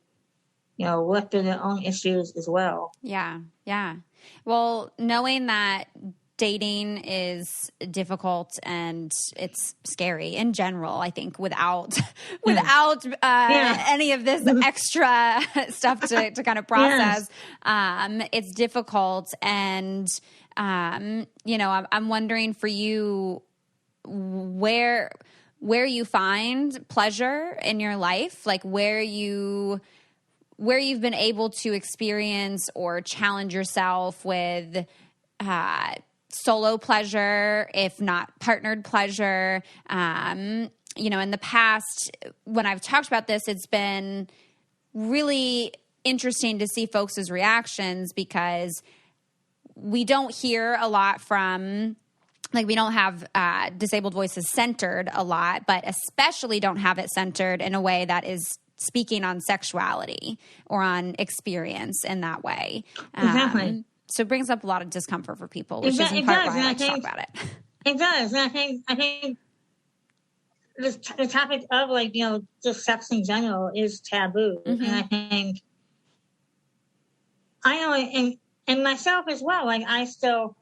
S2: work through their own issues as well.
S1: Yeah. Yeah. Well, knowing that dating is difficult and it's scary in general, I think without any of this extra stuff to kind of process, it's difficult. And, I'm wondering for you where you find pleasure in your life, like where you've been able to experience or challenge yourself with solo pleasure, if not partnered pleasure. In the past, when I've talked about this, it's been really interesting to see folks' reactions because we don't hear a lot from, like, we don't have disabled voices centered a lot, but especially don't have it centered in a way that is speaking on sexuality or on experience in that way.
S2: Exactly.
S1: So it brings up a lot of discomfort for people, which is in part why I like to talk about it.
S2: It does. And I think the topic of, like, just sex in general is taboo. And I think, I know, and myself as well, like, I still,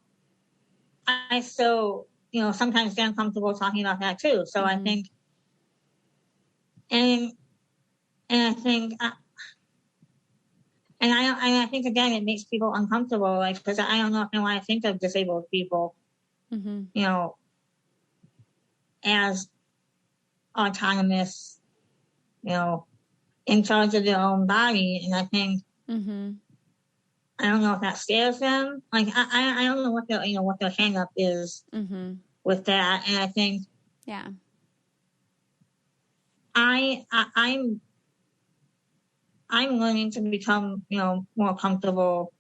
S2: sometimes get uncomfortable talking about that too. So I think, and I think, I think again, it makes people uncomfortable, like, because I don't know if I want to think of disabled people, as autonomous, in charge of their own body. And I think, I don't know if that scares them. Like, I don't know what their hang up is with that. And I think, I'm learning to become, more comfortable,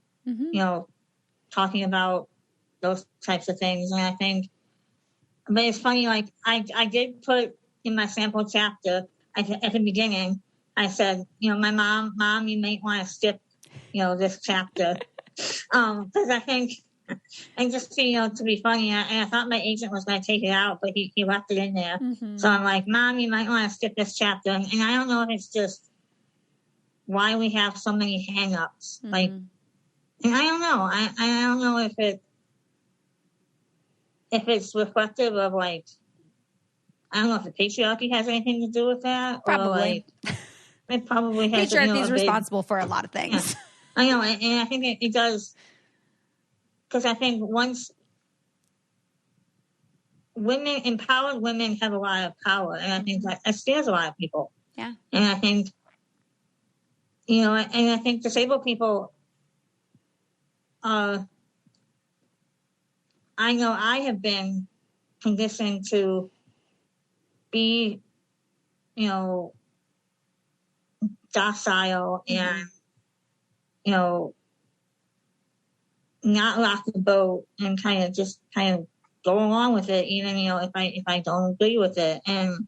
S2: talking about those types of things. And I think, but it's funny, like, I did put in my sample chapter at the beginning, I said, my mom, you might want to skip, this chapter. Because I think, and just, to be funny, and I thought my agent was going to take it out, but he left it in there. So I'm like, Mom, you might want to skip this chapter. And I don't know if it's just why we have so many hang-ups. Like, and I don't know. I don't know if it's reflective of, like, I don't know if the patriarchy has anything to do with that.
S1: Probably.
S2: Or, like, it probably has.
S1: Patriarchy is responsible for a lot of things.
S2: Yeah. I know, and I think it does, because I think once empowered women have a lot of power, and I think that scares a lot of people.
S1: Yeah.
S2: And I think, and I think disabled people, I know I have been conditioned to be, docile and, not rock the boat and kind of go along with it, even, if I don't agree with it, and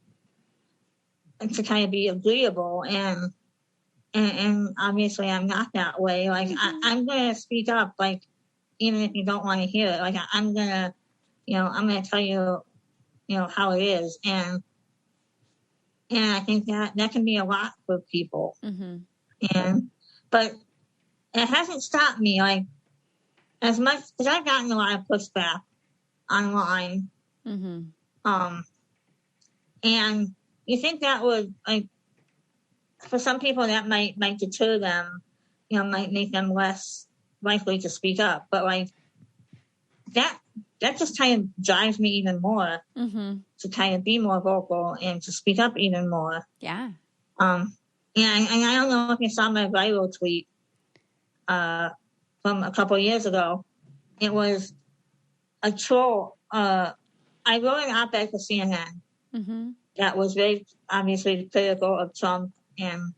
S2: to kind of be agreeable. And obviously I'm not that way. Like, I'm going to speak up, like, even if you don't want to hear it. Like, I'm going to, I'm going to tell you, how it is. And I think that can be a lot for people. But it hasn't stopped me, like, as much, because I've gotten a lot of pushback online. And you think that would, like, for some people that might deter them, might make them less likely to speak up. But, like, that just kind of drives me even more to kind of be more vocal and to speak up even more.
S1: Yeah.
S2: And I don't know if you saw my viral tweet from a couple of years ago. It was a troll. I wrote an op-ed for CNN that was very obviously critical of Trump and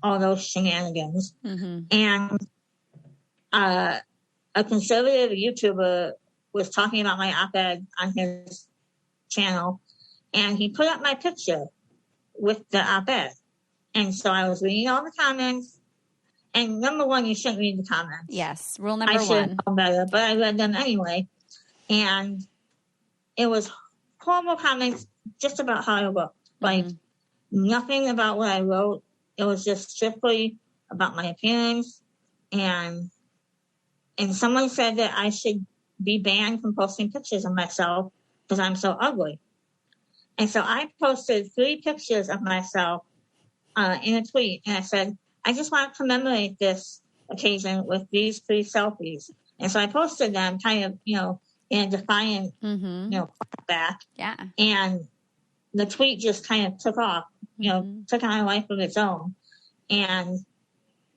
S2: all those shenanigans. And a conservative YouTuber was talking about my op-ed on his channel, and he put up my picture with the op-ed. And so I was reading all the comments, And number one, you shouldn't read the comments.
S1: Yes, rule number
S2: I should
S1: one.
S2: have known better, but I read them anyway. And it was horrible comments just about how I looked. Like, nothing about what I wrote. It was just strictly about my appearance. And someone said that I should be banned from posting pictures of myself because I'm so ugly. And so I posted 3 pictures of myself in a tweet. And I said, I just want to commemorate this occasion with these 3 selfies. And so I posted them kind of, in a defiant, back.
S1: Yeah.
S2: And the tweet just kind of took off, took on a life of its own. And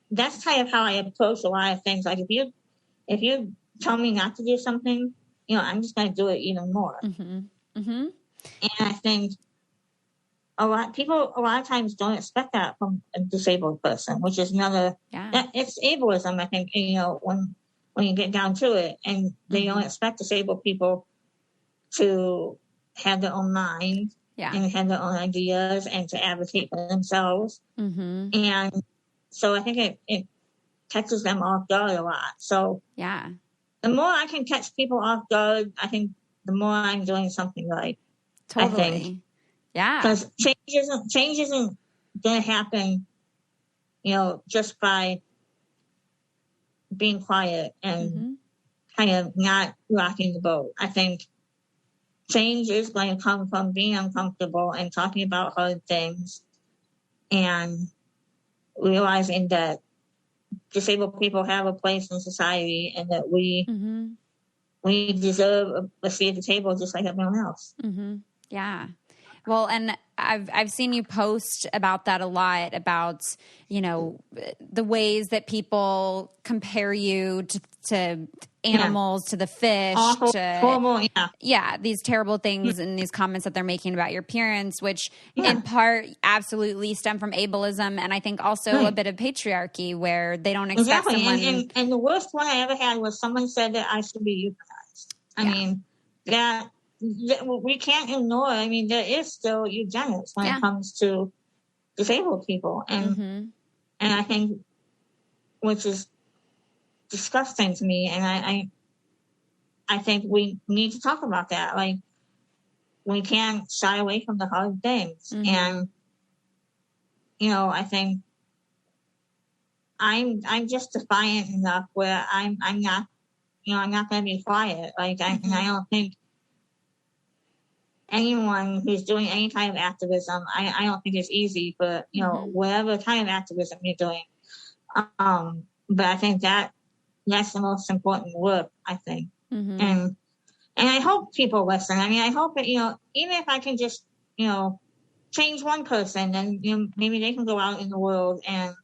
S2: that's kind of how I approach a lot of things. Like if you tell me not to do something, I'm just going to do it even more. And I think a lot of times don't expect that from a disabled person, which is another, it's ableism, I think, when you get down to it, and they don't expect disabled people to have their own mind and have their own ideas and to advocate for themselves. And so I think it catches them off guard a lot. So the more I can catch people off guard, I think the more I'm doing something right.
S1: Totally.
S2: I think. Because change isn't going to happen, just by being quiet and kind of not rocking the boat. I think change is going to come from being uncomfortable and talking about hard things and realizing that disabled people have a place in society and that we deserve a seat at the table just like everyone else.
S1: Yeah. Well, and I've seen you post about that a lot, about, the ways that people compare you to animals, to the fish,
S2: horrible,
S1: these terrible things and these comments that they're making about your appearance, which in part absolutely stem from ableism, and I think also a bit of patriarchy, where they don't expect someone.
S2: And the worst one I ever had was someone said that I should be euthanized. I mean, that we can't ignore. I mean, there is still eugenics when it comes to disabled people, and I think, which is disgusting to me, and I think we need to talk about that. Like, we can't shy away from the hard things, and I think I'm just defiant enough where I'm not, I'm not going to be quiet. Like, and I don't think anyone who's doing any kind of activism, I don't think it's easy, but whatever kind of activism you're doing. But I think that's the most important work, I think. And I hope people listen. I mean, I hope that, even if I can just, change one person, then, maybe they can go out in the world and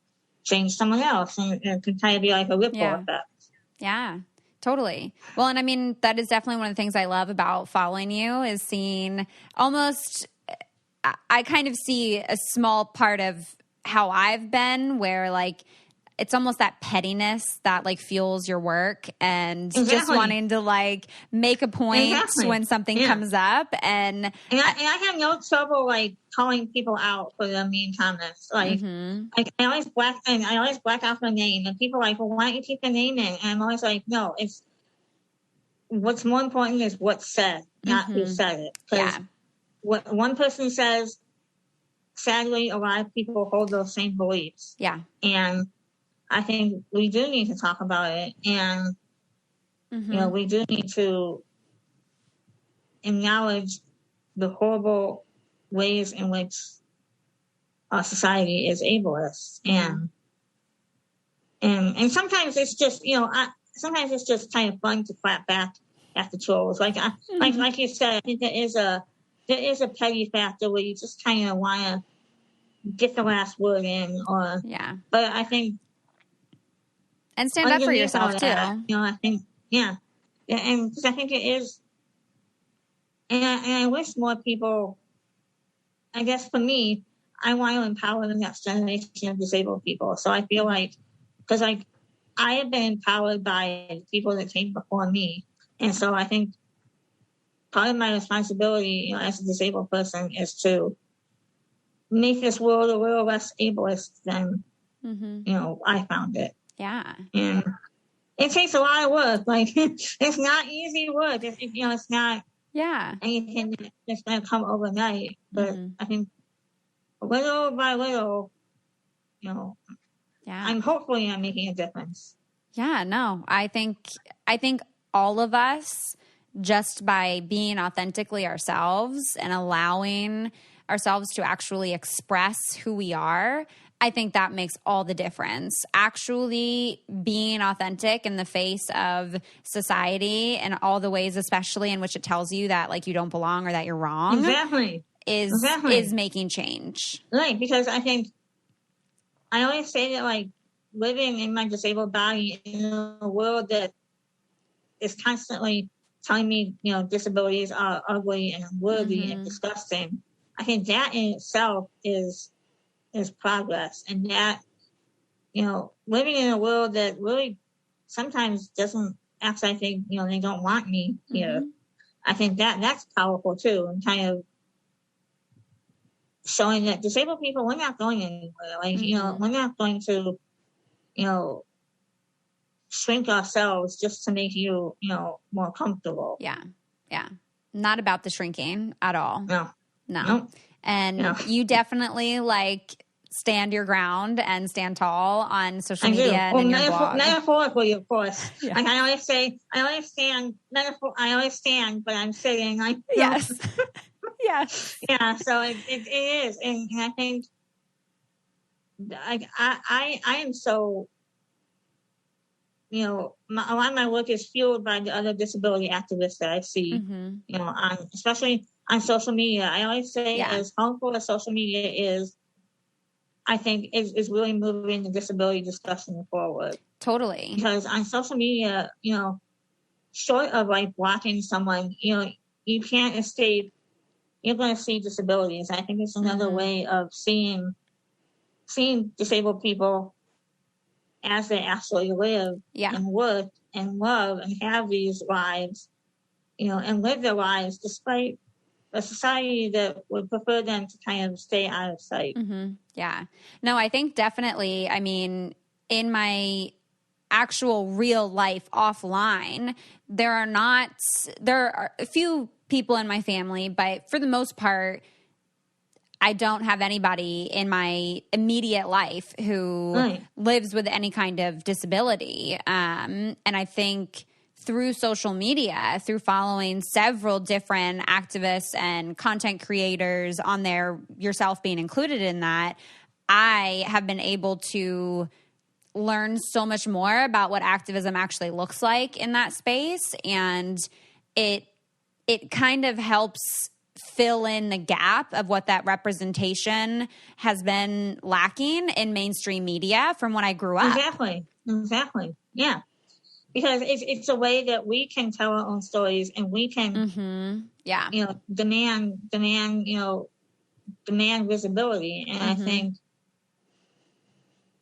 S2: change someone else, and it can kind of be like a ripple effect.
S1: Yeah. Totally. Well, and I mean, that is definitely one of the things I love about following you, is seeing almost, I kind of see a small part of how I've been, where like, it's almost that pettiness that like fuels your work, and just wanting to like make a point when something comes up. And I
S2: have no trouble like calling people out for their mean comments. Like, like I always black out their name, and people are like, well, why don't you keep the name in? And I'm always like, no, it's what's more important is what's said, not who said it. Because what one person says, sadly, a lot of people hold those same beliefs. Yeah. And I think we do need to talk about it, and we do need to acknowledge the horrible ways in which our society is ableist, and sometimes it's just sometimes it's just kind of fun to clap back at the trolls, like you said. I think there is a petty factor where you just kind of want to get the last word in, but I think.
S1: And stand up for yourself too.
S2: I think, and because I think it is, and I wish more people. I guess for me, I want to empower the next generation of disabled people. So I feel like, because I have been empowered by people that came before me, and so I think part of my responsibility, as a disabled person, is to make this world a little less ableist than I found it.
S1: Yeah.
S2: And it takes a lot of work. Like, it's not easy work. It's not anything that's going to come overnight. But I think little by little, I'm hopefully I'm making a difference.
S1: Yeah, no, I think all of us, just by being authentically ourselves and allowing ourselves to actually express who we are, I think that makes all the difference. Actually being authentic in the face of society and all the ways, especially in which it tells you that like you don't belong or that you're wrong.
S2: Exactly.
S1: Is making change.
S2: Right, because I think I always say that like living in my disabled body in a world that is constantly telling me, disabilities are ugly and unworthy and disgusting. I think that in itself is progress, and that, living in a world that really sometimes doesn't actually, I think, they don't want me here. I think that's powerful too, and kind of showing that disabled people, we're not going anywhere. Like, we're not going to, shrink ourselves just to make you, more comfortable.
S1: Yeah. Yeah. Not about the shrinking at all.
S2: No.
S1: No. And you definitely like stand your ground and stand tall on social media and in your blog.
S2: Metaphorically, of course. Yeah. Like I always say, I always stand, but I'm sitting. Like,
S1: yes. Yes.
S2: Yeah. So it is. And I think like I am so, a lot of my work is fueled by the other disability activists that I see, especially on social media. I always say as harmful as social media is, I think is really moving the disability discussion forward.
S1: Totally.
S2: Because on social media, short of like blocking someone, you can't escape. You're going to see disabilities. I think it's another way of seeing disabled people as they actually live and work and love and have these lives, and live their lives despite a society that would prefer them to kind of stay out of sight.
S1: Yeah. No, I think definitely, I mean, in my actual real life offline, there are a few people in my family, but for the most part, I don't have anybody in my immediate life who lives with any kind of disability. And I think through social media, through following several different activists and content creators on there, yourself being included in that, I have been able to learn so much more about what activism actually looks like in that space. And it kind of helps fill in the gap of what that representation has been lacking in mainstream media from when I grew up.
S2: Exactly. Yeah. Because it's a way that we can tell our own stories, and we can, demand visibility. And I think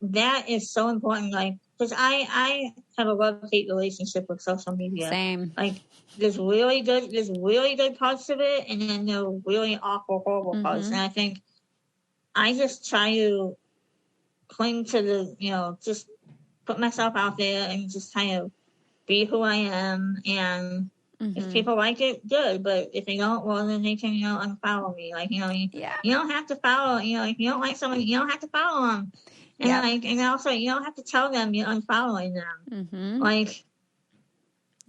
S2: that is so important. Like, because I have a love-hate relationship with social media.
S1: Same.
S2: Like, there's really good parts of it, and then there are really awful, horrible parts. And I think I just try to cling to the, just put myself out there and just kind of be who I am. And if people like it, good. But if they don't, well, then they can, unfollow me. Like, you don't have to follow, if you don't like someone, you don't have to follow them. And and also you don't have to tell them you're unfollowing them. Like,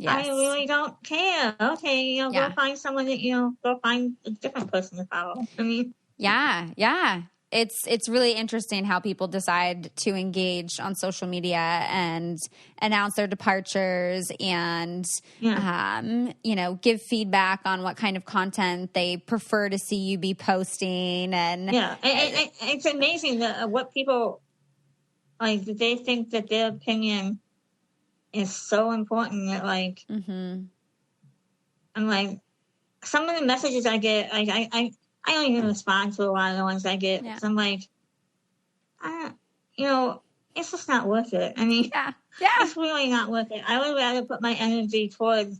S2: I really don't care. Okay, go find someone that, go find a different person to follow. I mean,
S1: yeah. It's really interesting how people decide to engage on social media and announce their departures and, give feedback on what kind of content they prefer to see you be posting. And
S2: it's amazing what people, like, they think that their opinion is so important that, like, I'm like, some of the messages I get, like, I don't even respond to a lot of the ones I get. Yeah. I'm like, it's just not worth it. I mean, it's really not worth it. I would rather put my energy towards,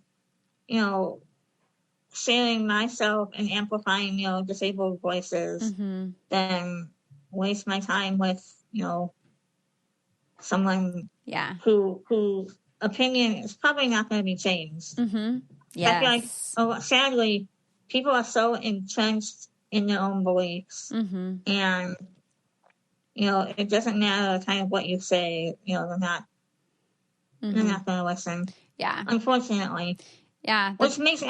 S2: sharing myself and amplifying, disabled voices than waste my time with, someone
S1: Yeah.
S2: who opinion is probably not going to be changed.
S1: Mm-hmm.
S2: I feel
S1: Yes.
S2: like, sadly, people are so entrenched in their own beliefs,
S1: Mm-hmm.
S2: and it doesn't matter kind of what you say. They're not going to listen.
S1: Yeah.
S2: Unfortunately.
S1: Yeah.
S2: Which makes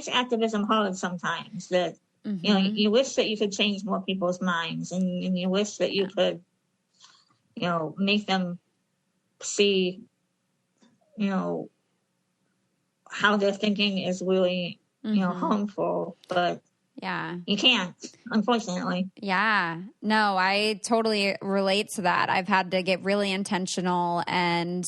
S2: activism hard sometimes. That you wish that you could change more people's minds, and you wish that you could, make them see, how their thinking is really, harmful, but
S1: yeah.
S2: you can't, unfortunately.
S1: Yeah. No, I totally relate to that. I've had to get really intentional and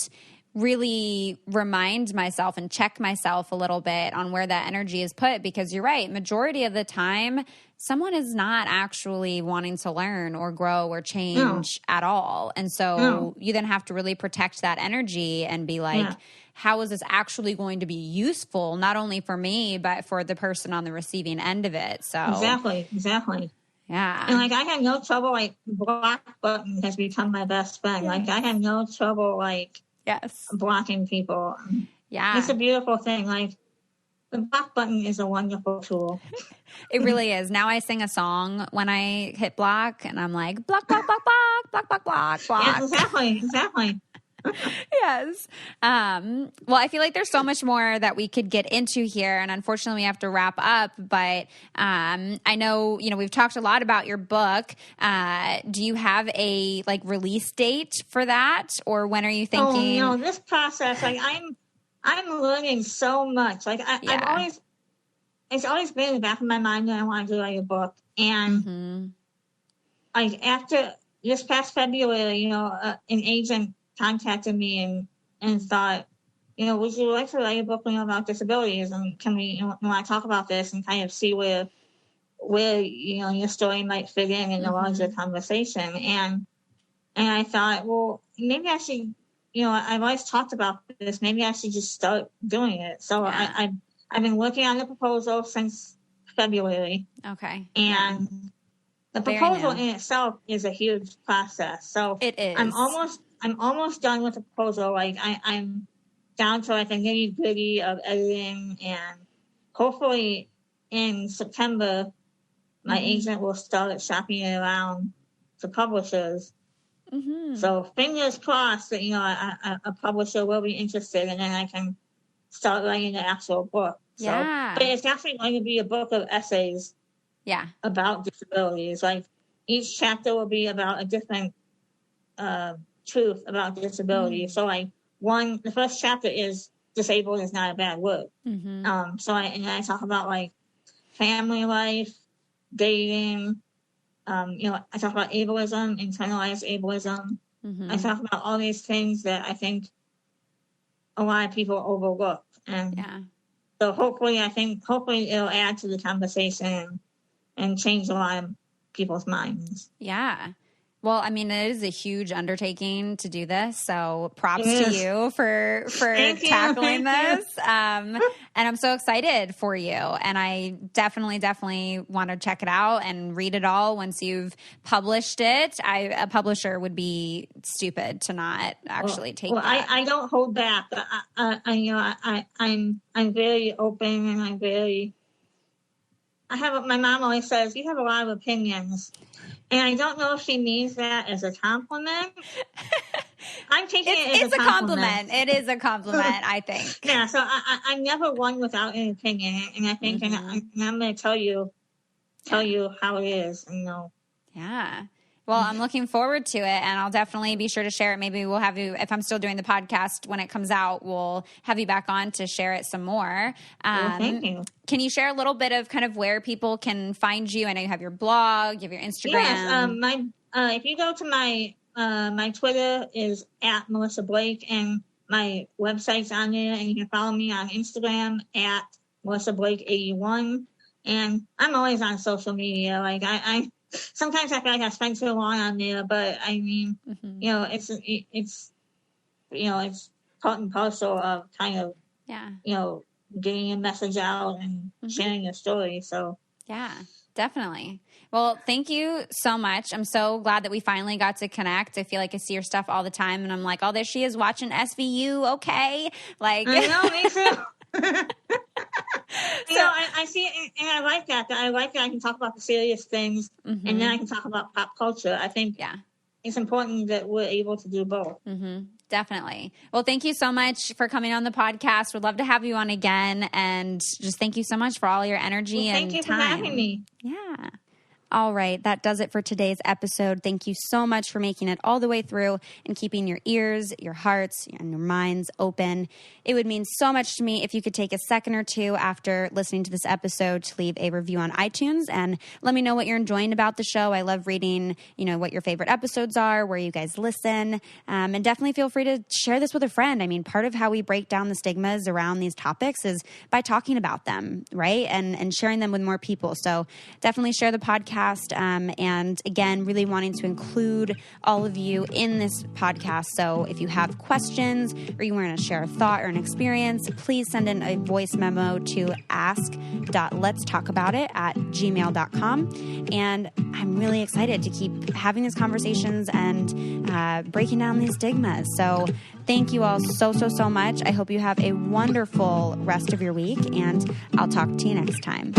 S1: really remind myself and check myself a little bit on where that energy is put, because you're right. Majority of the time, someone is not actually wanting to learn or grow or change at all. And so you then have to really protect that energy and be like, how is this actually going to be useful, not only for me, but for the person on the receiving end of it? So
S2: Exactly.
S1: Yeah.
S2: And I had no trouble, block button has become my best friend.
S1: Yes.
S2: I had no trouble,
S1: yes.
S2: blocking people.
S1: Yeah.
S2: It's a beautiful thing. The block button is a wonderful tool.
S1: It really is. Now I sing a song when I hit block, and I'm like, block, block, block, block, block, block, block, block.
S2: Yeah, exactly.
S1: Yes. Well, I feel like there's so much more that we could get into here, and unfortunately we have to wrap up, but I know, we've talked a lot about your book. Do you have a release date for that, or when are you thinking?
S2: Oh, this process, I'm learning so much. It's always been in the back of my mind that I want to write a book. And after this past February, an agent contacted me and thought, would you like to write a book about disabilities? And can we, want to talk about this and kind of see where your story might fit in the larger conversation. And I thought, well, maybe I should, I've always talked about this. Maybe I should just start doing it. So I've been working on the proposal since February.
S1: Okay.
S2: And the proposal in itself is a huge process. So
S1: it is.
S2: I'm almost done with the proposal. I'm down to the nitty gritty of editing, and hopefully in September, my agent will start shopping it around to publishers. So fingers crossed that a publisher will be interested, and then I can start writing the actual book. But it's actually going to be a book of essays. About disabilities. Each chapter will be about a different truth about disability. So the first chapter is disabled is not a bad word. So I talk about family life, dating. I talk about ableism, internalized ableism. I talk about all these things that I think a lot of people overlook. And so hopefully it'll add to the conversation and change a lot of people's minds.
S1: Yeah. Well, I mean, it is a huge undertaking to do this, so props to you for tackling this. And I'm so excited for you. And I definitely want to check it out and read it all once you've published it. A publisher would be stupid to not actually take that.
S2: I don't hold back. I'm very open, and my mom always says, you have a lot of opinions. And I don't know if she means that as a compliment. I'm taking it as a compliment.
S1: It is a compliment, I think.
S2: Yeah, so I'm never one without an opinion. And I think, and I'm going to tell you how it is.
S1: Yeah. Well, I'm looking forward to it, and I'll definitely be sure to share it. Maybe we'll have you, if I'm still doing the podcast when it comes out, we'll have you back on to share it some more.
S2: Thank you.
S1: Can you share a little bit of kind of where people can find you? I know you have your blog, you have your Instagram.
S2: Yes, if you go to my Twitter is at Melissa Blake, and my website's on there, and you can follow me on Instagram at Melissa Blake 81. And I'm always on social media. I sometimes I feel like I spend too long on there, but I mean, it's part and parcel of kind of, getting a message out and sharing your story. So
S1: yeah, definitely. Well, thank you so much. I'm so glad that we finally got to connect. I feel like I see your stuff all the time, and I'm like, oh, there she is watching SVU. Okay. Like,
S2: I know, me too. I see it, and I like that. I like that I can talk about the serious things, and then I can talk about pop culture. I think it's important that we're able to do both.
S1: Definitely. Well, thank you so much for coming on the podcast. We'd love to have you on again. And just thank you so much for all your energy and time.
S2: Thank you for having me.
S1: Yeah. All right. That does it for today's episode. Thank you so much for making it all the way through and keeping your ears, your hearts, and your minds open. It would mean so much to me if you could take a second or two after listening to this episode to leave a review on iTunes and let me know what you're enjoying about the show. I love reading, what your favorite episodes are, where you guys listen, and definitely feel free to share this with a friend. I mean, part of how we break down the stigmas around these topics is by talking about them, right? And sharing them with more people. So definitely share the podcast. And again, really wanting to include all of you in this podcast. So if you have questions or you want to share a thought or an experience, please send in a voice memo to ask.letstalkaboutit@gmail.com. And I'm really excited to keep having these conversations and breaking down these stigmas. So thank you all so much. I hope you have a wonderful rest of your week, and I'll talk to you next time.